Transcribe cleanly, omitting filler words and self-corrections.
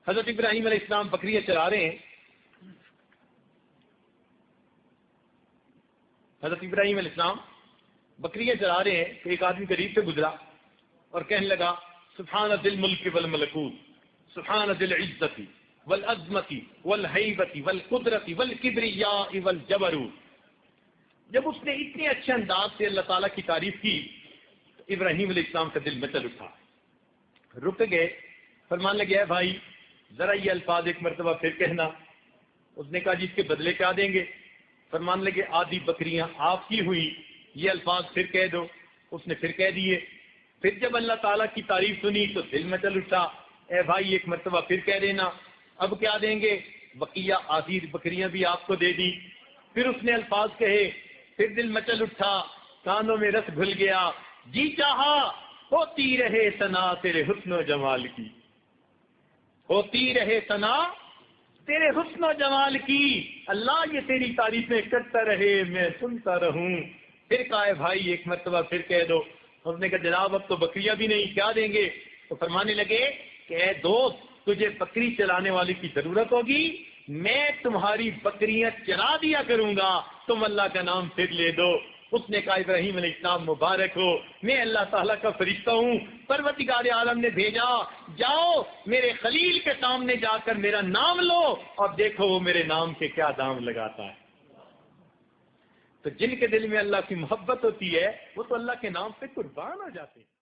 حضرت ابراہیم علیہ السلام بکریاں چرا رہے ہیں. حضرت ابراہیم علیہ السلام بکریاں چرا رہے ہیں کہ ایک آدمی قریب سے گزرا اور کہنے لگا سبحان ذی الملک والملکوت سبحان ذی العزت والعظمت والہیبت والقدرت والکبریاء والجبروت. جب اس نے اتنے اچھے انداز سے اللہ تعالیٰ کی تعریف کی تو ابراہیم علیہ السلام کا دل مچل اٹھا, رک گئے, فرمان لگے اے بھائی ذرا یہ الفاظ ایک مرتبہ پھر کہنا. اس نے کہا جی اس کے بدلے کیا دیں گے؟ فرمان لگے آدھی بکریاں آپ کی ہوئی, یہ الفاظ پھر کہہ دو. اس نے پھر کہہ دیے. پھر جب اللہ تعالیٰ کی تعریف سنی تو دل مچل اٹھا, اے بھائی ایک مرتبہ پھر کہہ دینا. اب کیا دیں گے؟ بقیہ آدھی بکریاں بھی آپ کو دے دی. پھر اس نے الفاظ کہے, پھر دل مچل اٹھا, کانوں میں رس گھل گیا, جی چاہا ہوتی رہے ثنا تیرے حسن و جمال کی, ہوتی رہے ثنا تیرے حسن و جمال کی, اللہ یہ تیری تعریفیں کرتا رہے میں سنتا رہوں. پھر کہا ہے بھائی ایک مرتبہ پھر کہہ دو. اس نے کہا جناب اب تو بکریاں بھی نہیں, کیا دیں گے؟ تو فرمانے لگے کہ اے دوست تجھے بکری چلانے والی کی ضرورت ہوگی, میں تمہاری بکریاں چلا دیا کروں گا, تم اللہ کا نام پھر لے دو. اس نے کہا ابراہیم علیہ السلام مبارک ہو, میں اللہ تعالیٰ کا فرشتہ ہوں, پروردگار عالم نے بھیجا, جاؤ میرے خلیل کے سامنے جا کر میرا نام لو اور دیکھو وہ میرے نام کے کیا دام لگاتا ہے. تو جن کے دل میں اللہ کی محبت ہوتی ہے وہ تو اللہ کے نام پہ قربان ہو جاتے ہیں.